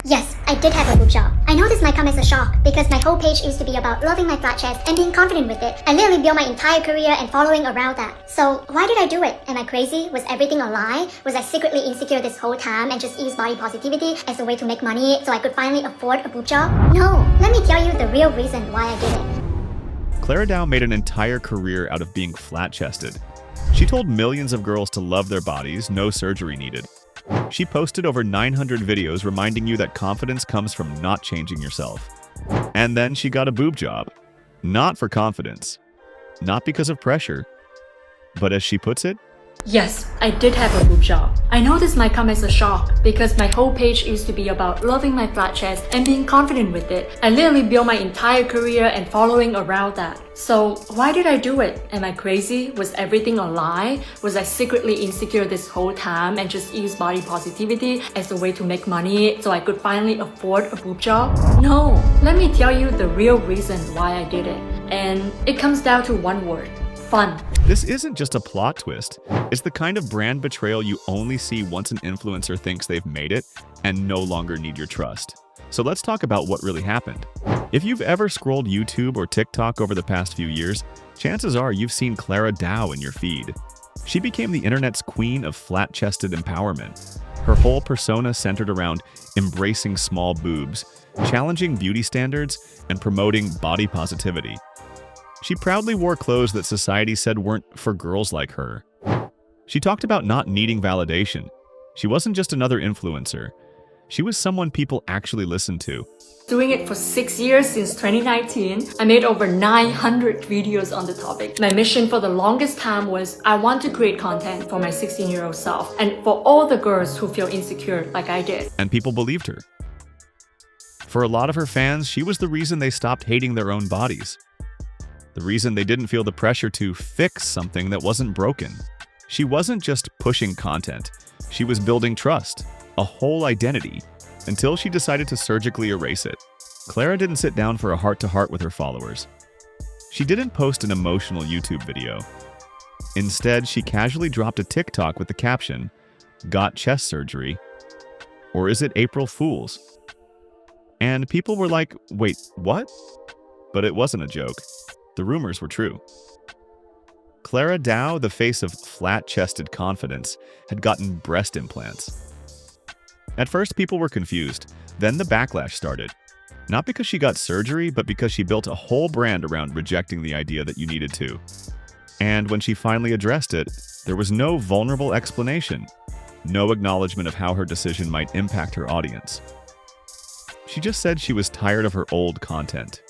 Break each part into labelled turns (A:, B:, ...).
A: Yes, I did have a boob job. I know this might come as a shock because my whole page used to be about loving my flat chest and being confident with it. I literally built my entire career and following around that. So why did I do it? Am I crazy? Was everything a lie? Was I secretly insecure this whole time and just used body positivity as a way to make money so I could finally afford a boob job? No, let me tell you the real reason why I did it.
B: Clara Dao made an entire career out of being flat-chested. She told millions of girls to love their bodies, no surgery needed. She posted over 900 videos reminding you that confidence comes from not changing yourself. And then she got a boob job. Not for confidence. Not because of pressure. But as she puts it,
C: yes, I did have a boob job. I know this might come as a shock because my whole page used to be about loving my flat chest and being confident with it. I literally built my entire career and following around that. So why did I do it? Am I crazy? Was everything a lie? Was I secretly insecure this whole time and just use body positivity as a way to make money so I could finally afford a boob job? No, let me tell you the real reason why I did it. And it comes down to one word: fun.
B: this isn't just a plot twist. It's the kind of brand betrayal you only see once an influencer thinks they've made it and no longer need your trust. So let's talk about what really happened. If you've ever scrolled YouTube or TikTok over the past few years, chances are you've seen Clara Dao in your feed. She became the internet's queen of flat-chested empowerment. Her whole persona centered around embracing small boobs, challenging beauty standards, and promoting body positivity. She proudly wore clothes that society said weren't for girls like her. She talked about not needing validation. She wasn't just another influencer. She was someone people actually listened to.
C: Doing it for 6 years since 2019, I made over 900 videos on the topic. My mission for the longest time was I want to create content for my 16-year-old self and for all the girls who feel insecure like I did.
B: And people believed her. For a lot of her fans, she was the reason they stopped hating their own bodies. The reason they didn't feel the pressure to fix something that wasn't broken. She wasn't just pushing content. She was building trust, a whole identity, until she decided to surgically erase it. Clara didn't sit down for a heart-to-heart with her followers. She didn't post an emotional YouTube video. Instead, she casually dropped a TikTok with the caption, "Got chest surgery," or "Is it April Fool's?" And people were like, wait, what? But it wasn't a joke. The rumors were true. Clara Dao, the face of flat-chested confidence, had gotten breast implants. At first, people were confused. Then the backlash started. Not because she got surgery, but because she built a whole brand around rejecting the idea that you needed to. And when she finally addressed it, there was no vulnerable explanation, no acknowledgement of how her decision might impact her audience. She just said she was tired of her old content.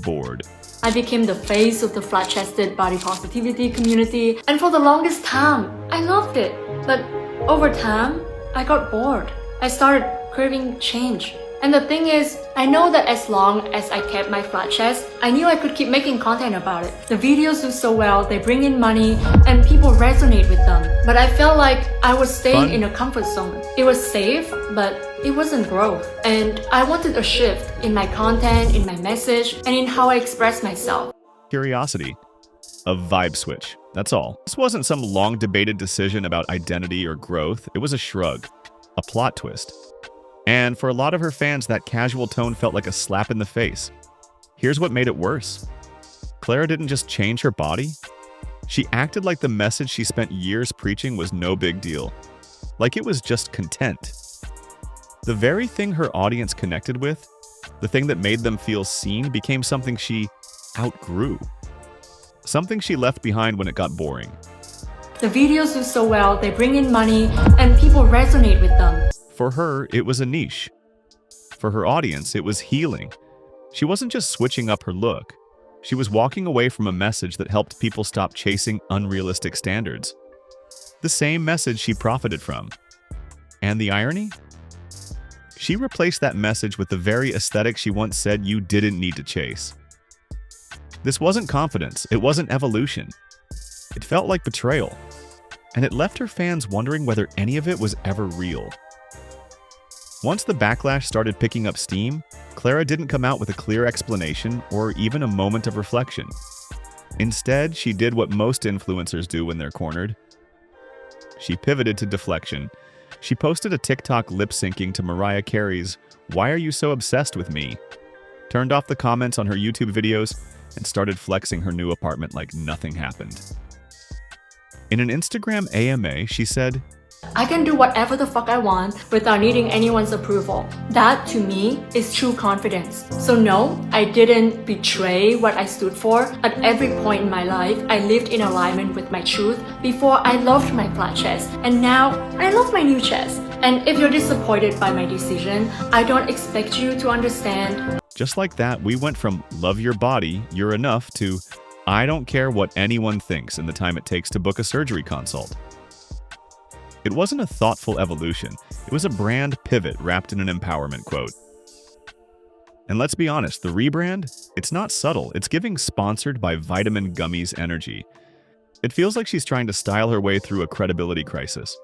B: Bored.
C: I became the face of the flat-chested body positivity community, and for the longest time, I loved it. But over time, I got bored. I started craving change. And the thing is, I know that as long as I kept my flat chest, I knew I could keep making content about it. The videos do so well, they bring in money, and people resonate with them. But I felt like I was staying in a comfort zone. It was safe, but it wasn't growth. And I wanted a shift in my content, in my message, and in how I express myself.
B: Curiosity. A vibe switch. That's all. This wasn't some long-debated decision about identity or growth. It was a shrug. A plot twist. And for a lot of her fans, that casual tone felt like a slap in the face. Here's what made it worse. Clara didn't just change her body. She acted like the message she spent years preaching was no big deal. Like it was just content. The very thing her audience connected with, the thing that made them feel seen, became something she outgrew. Something she left behind when it got boring.
C: The videos do so well, they bring in money, and people resonate with them.
B: For her, it was a niche. For her audience, it was healing. She wasn't just switching up her look. She was walking away from a message that helped people stop chasing unrealistic standards. The same message she profited from. And the irony? She replaced that message with the very aesthetic she once said you didn't need to chase. This wasn't confidence. It wasn't evolution. It felt like betrayal. And it left her fans wondering whether any of it was ever real. Once the backlash started picking up steam, Clara didn't come out with a clear explanation or even a moment of reflection. Instead, she did what most influencers do when they're cornered. She pivoted to deflection. She posted a TikTok lip-syncing to Mariah Carey's "Why Are You So Obsessed With Me?" Turned off the comments on her YouTube videos and started flexing her new apartment like nothing happened. In an Instagram AMA, she said,
C: I can do whatever the fuck I want without needing anyone's approval. That, to me, is true confidence. So no, I didn't betray what I stood for. At every point in my life, I lived in alignment with my truth. Before, I loved my flat chest, and now, I love my new chest. And if you're disappointed by my decision, I don't expect you to understand.
B: Just like that, we went from "love your body, you're enough" to "I don't care what anyone thinks" in the time it takes to book a surgery consult. It wasn't a thoughtful evolution, it was a brand pivot wrapped in an empowerment quote. And let's be honest, the rebrand, it's not subtle, it's giving sponsored by Vitamin Gummies energy. It feels like she's trying to style her way through a credibility crisis.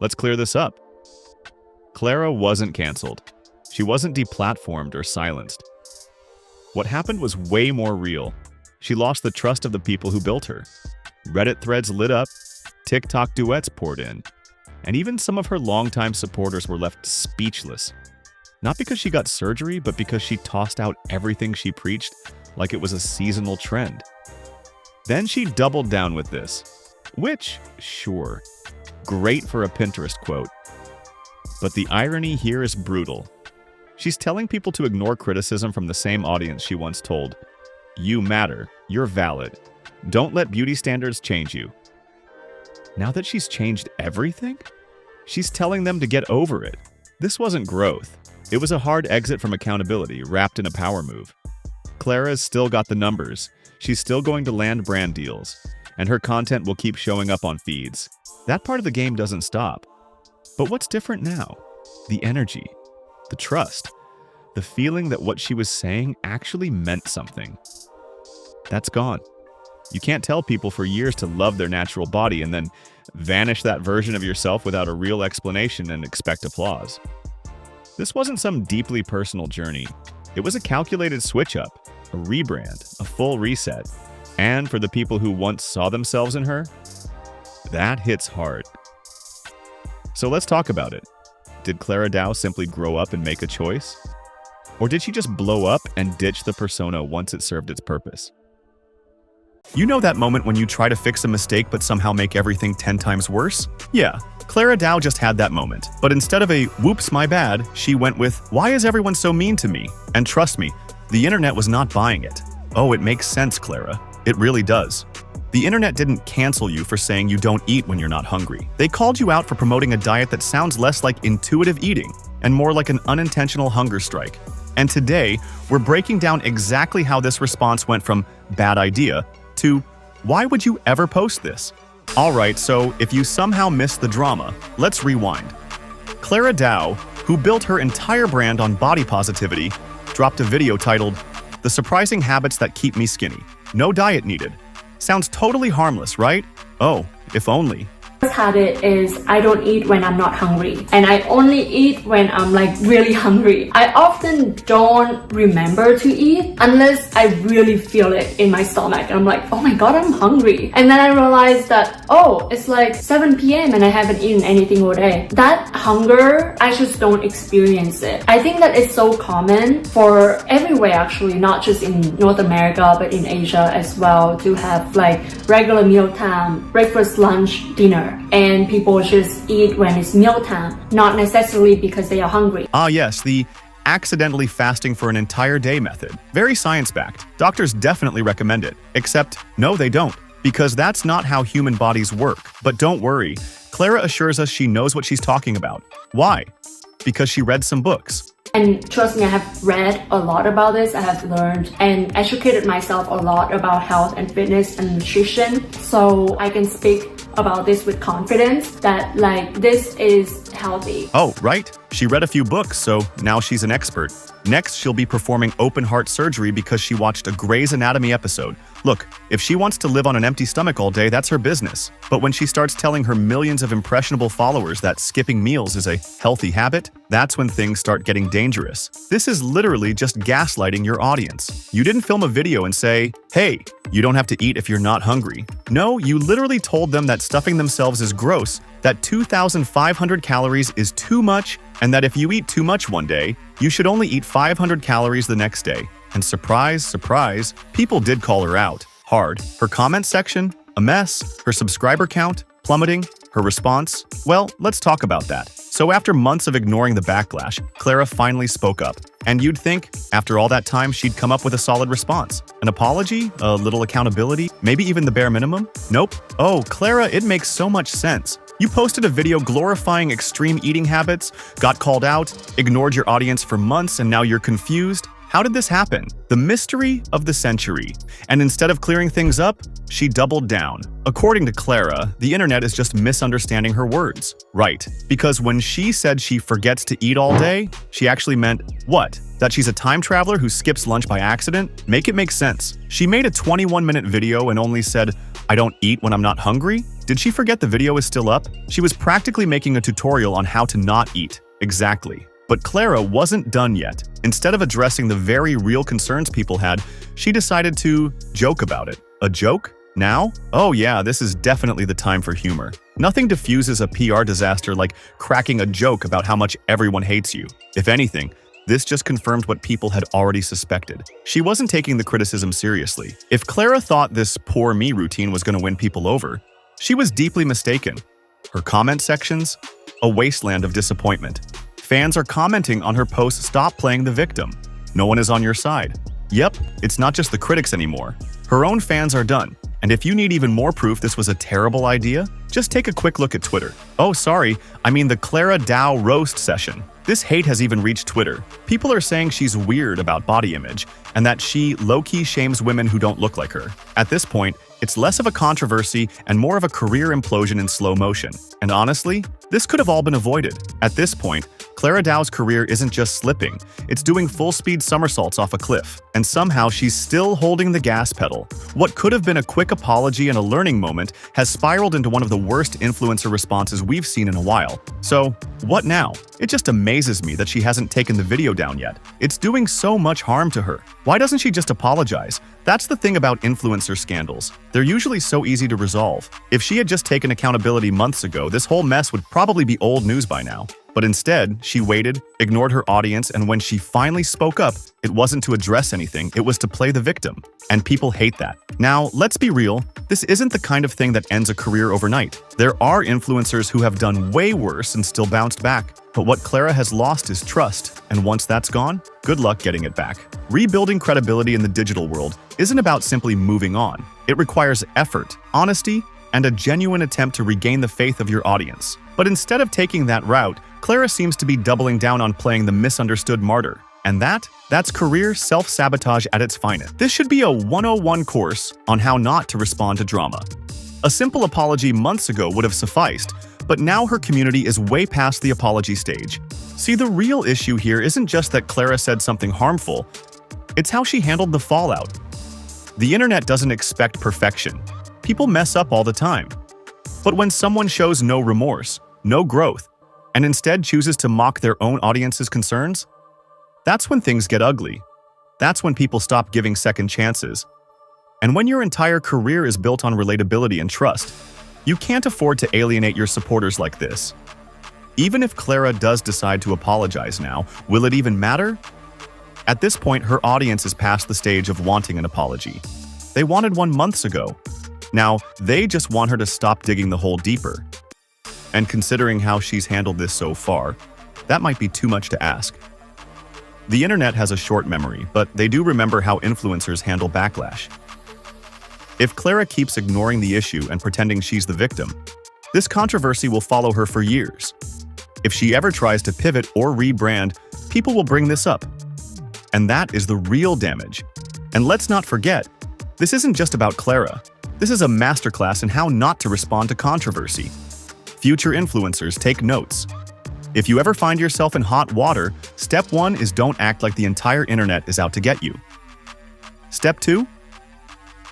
B: Let's clear this up. Clara wasn't canceled. She wasn't deplatformed or silenced. What happened was way more real. She lost the trust of the people who built her. Reddit threads lit up, TikTok duets poured in, and even some of her longtime supporters were left speechless. Not because she got surgery, but because she tossed out everything she preached like it was a seasonal trend. Then she doubled down with this, which, sure, great for a Pinterest quote. But the irony here is brutal. She's telling people to ignore criticism from the same audience she once told, "You matter, you're valid. Don't let beauty standards change you." Now that she's changed everything, she's telling them to get over it. This wasn't growth. It was a hard exit from accountability, wrapped in a power move. Clara's still got the numbers. She's still going to land brand deals, and her content will keep showing up on feeds. That part of the game doesn't stop. But what's different now? The energy, the trust, the feeling that what she was saying actually meant something. That's gone. You can't tell people for years to love their natural body and then vanish that version of yourself without a real explanation and expect applause. This wasn't some deeply personal journey. It was a calculated switch-up, a rebrand, a full reset. And for the people who once saw themselves in her, that hits hard. So let's talk about it. Did Clara Dao simply grow up and make a choice? Or did she just blow up and ditch the persona once it served its purpose? You know that moment when you try to fix a mistake but somehow make everything 10 times worse? Yeah, Clara Dao just had that moment. But instead of a "whoops, my bad," she went with "why is everyone so mean to me?" And trust me, the internet was not buying it. Oh, it makes sense, Clara. It really does. The internet didn't cancel you for saying you don't eat when you're not hungry. They called you out for promoting a diet that sounds less like intuitive eating and more like an unintentional hunger strike. And today, we're breaking down exactly how this response went from "bad idea" to "why would you ever post this?" Alright, so if you somehow missed the drama, let's rewind. Clara Dao, who built her entire brand on body positivity, dropped a video titled "The Surprising Habits That Keep Me Skinny. No Diet Needed." Sounds totally harmless, right? Oh, if only.
C: First habit is I don't eat when I'm not hungry, and I only eat when I'm like really hungry. I often don't remember to eat unless I really feel it in my stomach and I'm like, oh my god, I'm hungry. And then I realize that, oh, it's like 7 p.m. and I haven't eaten anything all day. That hunger, I just don't experience it. I think that it's so common for everywhere actually, not just in North America but in Asia as well, to have like regular mealtime, breakfast, lunch, dinner. And people just eat when it's mealtime, not necessarily because they are hungry.
B: Ah yes, the accidentally fasting for an entire day method. Very science-backed. Doctors definitely recommend it. Except, no they don't. Because that's not how human bodies work. But don't worry, Clara assures us she knows what she's talking about. Why? Because she read some books.
C: And trust me, I have read a lot about this. I have learned and educated myself a lot about health and fitness and nutrition. So I can speak about this with confidence that like this is healthy.
B: Oh, right. She read a few books, so now she's an expert. Next, she'll be performing open heart surgery because she watched a Grey's Anatomy episode. Look, if she wants to live on an empty stomach all day, that's her business. But when she starts telling her millions of impressionable followers that skipping meals is a healthy habit, that's when things start getting dangerous. This is literally just gaslighting your audience. You didn't film a video and say, hey, you don't have to eat if you're not hungry. No, you literally told them that stuffing themselves is gross that 2,500 calories is too much and that if you eat too much one day, you should only eat 500 calories the next day. And surprise, surprise, people did call her out hard. Her comment section, a mess. Her subscriber count, plummeting. Her response, well, let's talk about that. So after months of ignoring the backlash, Clara finally spoke up. And you'd think, after all that time, she'd come up with a solid response. An apology? A little accountability? Maybe even the bare minimum? Nope. Oh, Clara, it makes so much sense. You posted a video glorifying extreme eating habits, got called out, ignored your audience for months, and now you're confused? How did this happen? The mystery of the century. And instead of clearing things up, she doubled down. According to Clara, the internet is just misunderstanding her words. Right, because when she said she forgets to eat all day, she actually meant what? That she's a time traveler who skips lunch by accident? Make it make sense. She made a 21-minute video and only said, I don't eat when I'm not hungry? Did she forget the video is still up? She was practically making a tutorial on how to not eat. Exactly. But Clara wasn't done yet. Instead of addressing the very real concerns people had, she decided to joke about it. A joke? Now? Oh yeah, this is definitely the time for humor. Nothing diffuses a PR disaster like cracking a joke about how much everyone hates you. If anything, this just confirmed what people had already suspected. She wasn't taking the criticism seriously. If Clara thought this poor me routine was going to win people over, she was deeply mistaken. Her comment sections? A wasteland of disappointment. Fans are commenting on her post, stop playing the victim. No one is on your side. Yep, it's not just the critics anymore. Her own fans are done. And if you need even more proof this was a terrible idea, just take a quick look at Twitter. Oh, sorry, I mean the Clara Dao roast session. This hate has even reached Twitter. People are saying she's weird about body image and that she low-key shames women who don't look like her. At this point, it's less of a controversy and more of a career implosion in slow motion. And honestly, this could have all been avoided. At this point, Clara Dao's career isn't just slipping, it's doing full-speed somersaults off a cliff. And somehow she's still holding the gas pedal. What could have been a quick apology and a learning moment has spiraled into one of the worst influencer responses we've seen in a while. So, what now? It just amazes me that she hasn't taken the video down yet. It's doing so much harm to her. Why doesn't she just apologize? That's the thing about influencer scandals. They're usually so easy to resolve. If she had just taken accountability months ago, this whole mess would probably be old news by now. But instead, she waited, ignored her audience, and when she finally spoke up, it wasn't to address anything, it was to play the victim. And people hate that. Now, let's be real, this isn't the kind of thing that ends a career overnight. There are influencers who have done way worse and still bounced back. But what Clara has lost is trust, and once that's gone, good luck getting it back. Rebuilding credibility in the digital world isn't about simply moving on. It requires effort, honesty, and a genuine attempt to regain the faith of your audience. But instead of taking that route, Clara seems to be doubling down on playing the misunderstood martyr. And that's career self-sabotage at its finest. This should be a 101 course on how not to respond to drama. A simple apology months ago would have sufficed, but now her community is way past the apology stage. See, the real issue here isn't just that Clara said something harmful, it's how she handled the fallout. The internet doesn't expect perfection. People mess up all the time. But when someone shows no remorse, no growth, and instead chooses to mock their own audience's concerns, that's when things get ugly. That's when people stop giving second chances. And when your entire career is built on relatability and trust, you can't afford to alienate your supporters like this. Even if Clara does decide to apologize now, will it even matter? At this point, her audience is past the stage of wanting an apology. They wanted one months ago. Now, they just want her to stop digging the hole deeper. And considering how she's handled this so far, that might be too much to ask. The internet has a short memory, but they do remember how influencers handle backlash. If Clara keeps ignoring the issue and pretending she's the victim, this controversy will follow her for years. If she ever tries to pivot or rebrand, people will bring this up. And that is the real damage. And let's not forget, this isn't just about Clara. This is a masterclass in how not to respond to controversy. Future influencers, take notes. If you ever find yourself in hot water, step 1 is don't act like the entire internet is out to get you. Step 2?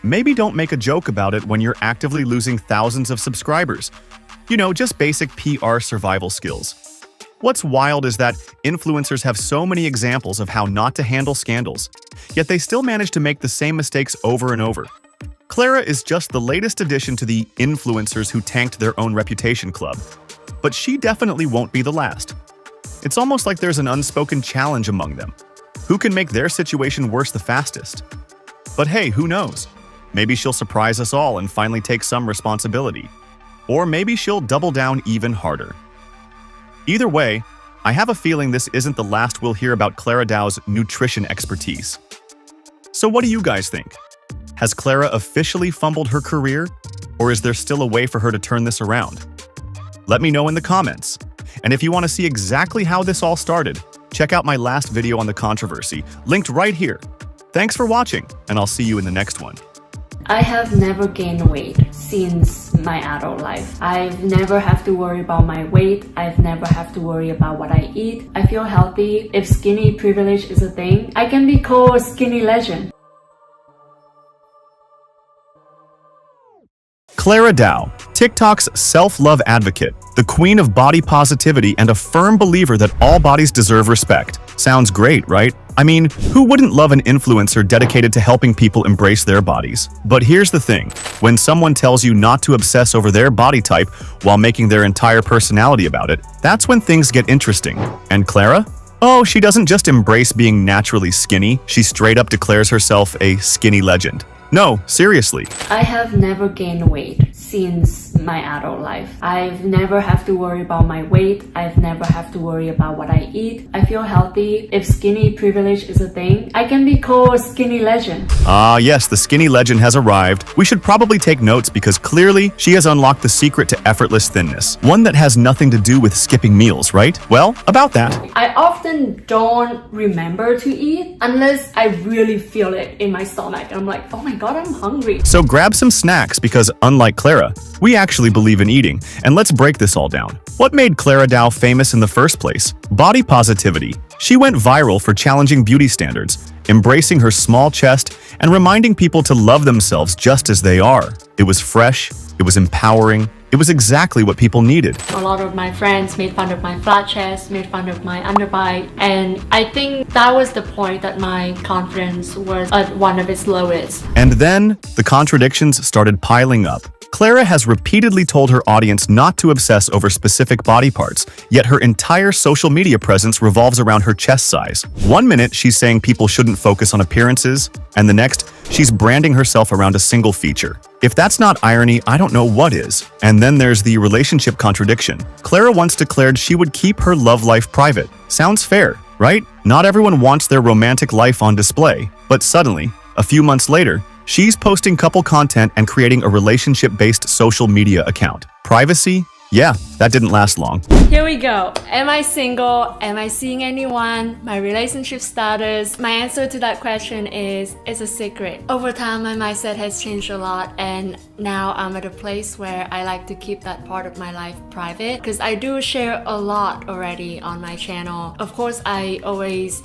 B: Maybe don't make a joke about it when you're actively losing thousands of subscribers. You know, just basic PR survival skills. What's wild is that influencers have so many examples of how not to handle scandals, yet they still manage to make the same mistakes over and over. Clara is just the latest addition to the influencers who tanked their own reputation club. but she definitely won't be the last. It's almost like there's an unspoken challenge among them. Who can make their situation worse the fastest? But hey, who knows? Maybe she'll surprise us all and finally take some responsibility. Or maybe she'll double down even harder. Either way, I have a feeling this isn't the last we'll hear about Clara Dao's nutrition expertise. So what do you guys think? Has Clara officially fumbled her career? Or is there still a way for her to turn this around? Let me know in the comments. And if you want to see exactly how this all started, check out my last video on the controversy, linked right here. Thanks for watching, and I'll see you in the next one.
C: I have never gained weight since my adult life. I've never have to worry about my weight. I've never have to worry about what I eat. I feel healthy. If skinny privilege is a thing, I can be called a skinny legend.
B: Clara Dao, TikTok's self-love advocate, the queen of body positivity and a firm believer that all bodies deserve respect. Sounds great, right? I mean, who wouldn't love an influencer dedicated to helping people embrace their bodies? But here's the thing, when someone tells you not to obsess over their body type while making their entire personality about it, that's when things get interesting. And Clara? Oh, she doesn't just embrace being naturally skinny, she straight up declares herself a skinny legend. No, seriously.
C: I have never gained weight since my adult life. I've never have to worry about my weight. I've never have to worry about what I eat. I feel healthy. If skinny privilege is a thing, I can be called a skinny legend.
B: Ah, yes, the skinny legend has arrived. We should probably take notes because clearly she has unlocked the secret to effortless thinness. One that has nothing to do with skipping meals, right? Well, about that.
C: I often don't remember to eat unless I really feel it in my stomach. I'm like, oh my God, I'm hungry.
B: So grab some snacks because, unlike Clara, we actually believe in eating. And let's break this all down. What made Clara Dao famous in the first place? Body positivity. She went viral for challenging beauty standards, embracing her small chest, and reminding people to love themselves just as they are. It was fresh, it was empowering, it was exactly what people needed.
C: A lot of my friends made fun of my flat chest, made fun of my underbite, and I think that was the point that my confidence was at one of its lowest.
B: And then, the contradictions started piling up. Clara has repeatedly told her audience not to obsess over specific body parts, yet her entire social media presence revolves around her chest size. One minute, she's saying people shouldn't focus on appearances, and the next, she's branding herself around a single feature. If that's not irony, I don't know what is. And then there's the relationship contradiction. Clara once declared she would keep her love life private. Sounds fair, right? Not everyone wants their romantic life on display, but suddenly, a few months later, she's posting couple content and creating a relationship-based social media account. Privacy? Yeah, that didn't last long.
C: Here we go. Am I single? Am I seeing anyone? My relationship status? My answer to that question is, it's a secret. Over time, my mindset has changed a lot, and now I'm at a place where I like to keep that part of my life private because I do share a lot already on my channel. Of course, I always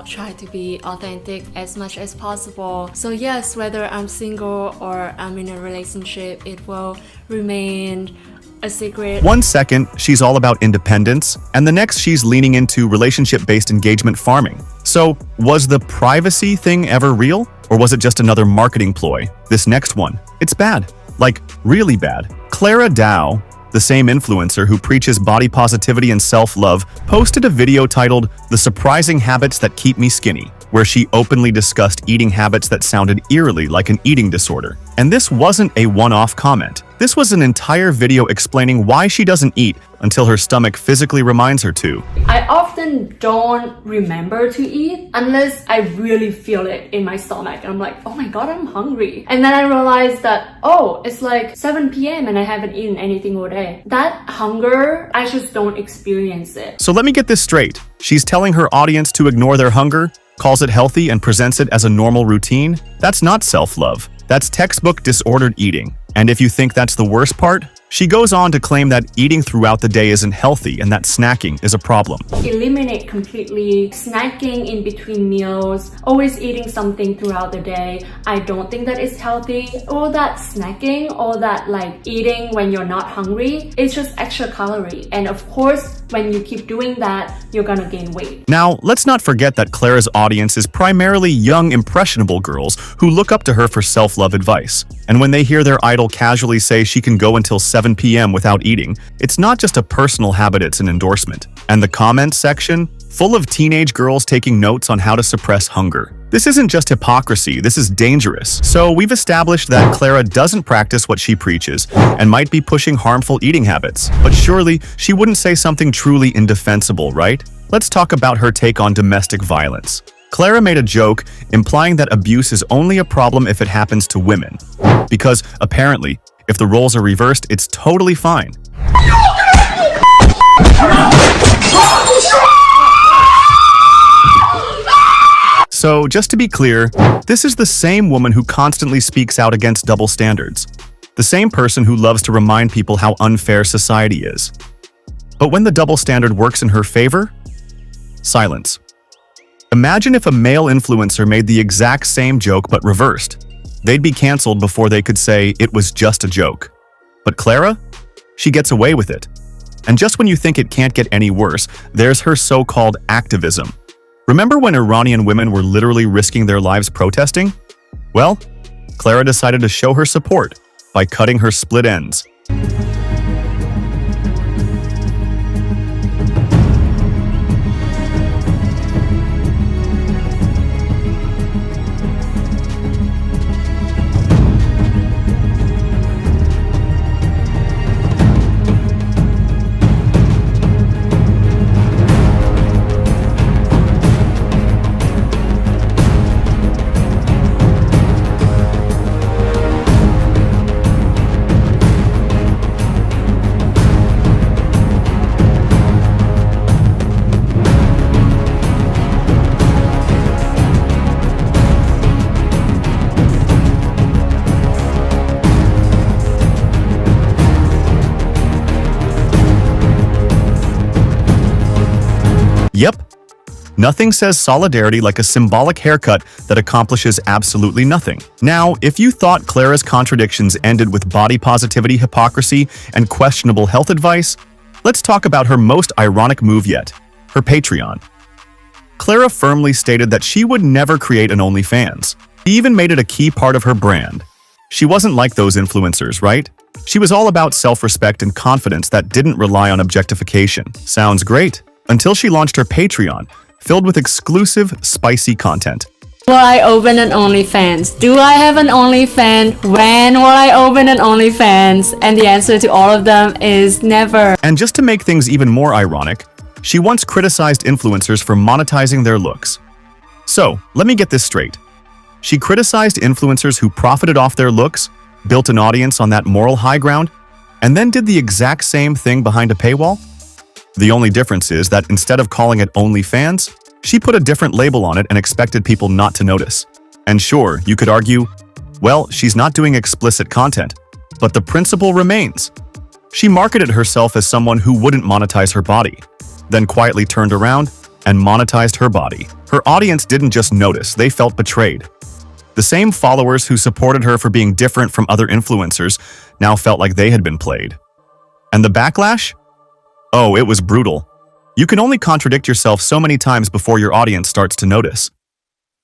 C: try to be authentic as much as possible. So yes, whether I'm single or I'm in a relationship, it will remain a secret.
B: 1 second, she's all about independence, and the next she's leaning into relationship-based engagement farming. So, was the privacy thing ever real? Or was it just another marketing ploy? This next one, it's bad. Like, really bad. Clara Dao, the same influencer who preaches body positivity and self-love, posted a video titled "The Surprising Habits That Keep Me Skinny," where she openly discussed eating habits that sounded eerily like an eating disorder. And this wasn't a one-off comment. This was an entire video explaining why she doesn't eat until her stomach physically reminds her to.
C: I often don't remember to eat unless I really feel it in my stomach. I'm like, oh my God, I'm hungry. And then I realized that, oh, it's like 7 p.m. and I haven't eaten anything all day. That hunger, I just don't experience it.
B: So let me get this straight. She's telling her audience to ignore their hunger, calls it healthy, and presents it as a normal routine? That's not self-love. That's textbook disordered eating. And if you think that's the worst part, she goes on to claim that eating throughout the day isn't healthy and that snacking is a problem.
C: Eliminate completely snacking in between meals, always eating something throughout the day. I don't think that it's healthy. All that snacking, all that like eating when you're not hungry, it's just extra calorie. And of course, when you keep doing that, you're gonna gain weight.
B: Now, let's not forget that Clara's audience is primarily young, impressionable girls who look up to her for self-love advice. And when they hear their idol casually say she can go until 7 p.m. without eating, it's not just a personal habit, it's an endorsement. And the comments section? Full of teenage girls taking notes on how to suppress hunger. This isn't just hypocrisy, this is dangerous. So we've established that Clara doesn't practice what she preaches and might be pushing harmful eating habits. But surely she wouldn't say something truly indefensible, right? Let's talk about her take on domestic violence. Clara made a joke implying that abuse is only a problem if it happens to women. Because apparently, if the roles are reversed, it's totally fine. So, just to be clear, this is the same woman who constantly speaks out against double standards. The same person who loves to remind people how unfair society is. But when the double standard works in her favor, silence. Imagine if a male influencer made the exact same joke but reversed. They'd be canceled before they could say it was just a joke. But Clara? She gets away with it. And just when you think it can't get any worse, there's her so-called activism. Remember when Iranian women were literally risking their lives protesting? Well, Clara decided to show her support by cutting her split ends. Yep. Nothing says solidarity like a symbolic haircut that accomplishes absolutely nothing. Now, if you thought Clara's contradictions ended with body positivity, hypocrisy, and questionable health advice, let's talk about her most ironic move yet, her Patreon. Clara firmly stated that she would never create an OnlyFans. She even made it a key part of her brand. She wasn't like those influencers, right? She was all about self-respect and confidence that didn't rely on objectification. Sounds great. Until she launched her Patreon, filled with exclusive, spicy content.
C: Will I open an OnlyFans? Do I have an OnlyFans? When will I open an OnlyFans? And the answer to all of them is never.
B: And just to make things even more ironic, she once criticized influencers for monetizing their looks. So, let me get this straight. She criticized influencers who profited off their looks, built an audience on that moral high ground, and then did the exact same thing behind a paywall? The only difference is that instead of calling it OnlyFans, she put a different label on it and expected people not to notice. And sure, you could argue, well, she's not doing explicit content, but the principle remains. She marketed herself as someone who wouldn't monetize her body, then quietly turned around and monetized her body. Her audience didn't just notice, they felt betrayed. The same followers who supported her for being different from other influencers now felt like they had been played. And the backlash? Oh, it was brutal. You can only contradict yourself so many times before your audience starts to notice.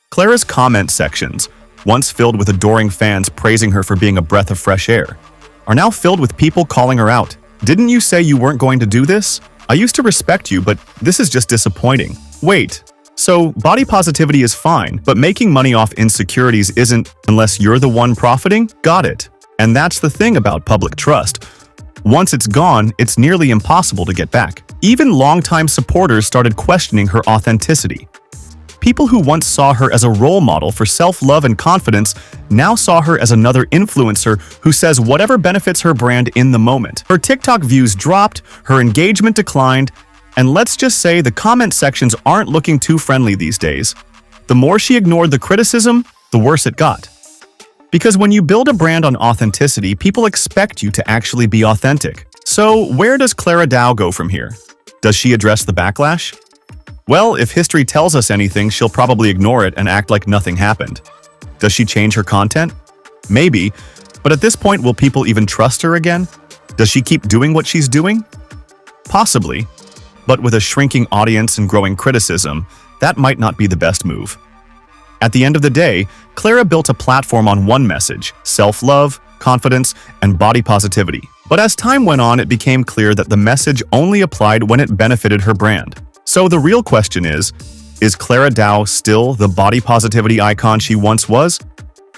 B: Clara's comment sections, once filled with adoring fans praising her for being a breath of fresh air, are now filled with people calling her out. Didn't you say you weren't going to do this? I used to respect you, but this is just disappointing. Wait, so body positivity is fine, but making money off insecurities isn't unless you're the one profiting? Got it. And that's the thing about public trust. Once it's gone, it's nearly impossible to get back. Even longtime supporters started questioning her authenticity. People who once saw her as a role model for self-love and confidence now saw her as another influencer who says whatever benefits her brand in the moment. Her TikTok views dropped, her engagement declined, and let's just say the comment sections aren't looking too friendly these days. The more she ignored the criticism, the worse it got. Because when you build a brand on authenticity, people expect you to actually be authentic. So where does Clara Dao go from here? Does she address the backlash? Well, if history tells us anything, she'll probably ignore it and act like nothing happened. Does she change her content? Maybe, but at this point, will people even trust her again? Does she keep doing what she's doing? Possibly. But with a shrinking audience and growing criticism, that might not be the best move. At the end of the day, Clara built a platform on one message: self-love, confidence, and body positivity. But as time went on, it became clear that the message only applied when it benefited her brand. So the real question is Clara Dao still the body positivity icon she once was?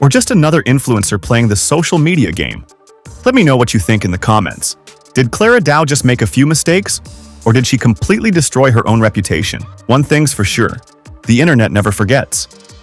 B: Or just another influencer playing the social media game? Let me know what you think in the comments. Did Clara Dao just make a few mistakes? Or did she completely destroy her own reputation? One thing's for sure, the internet never forgets.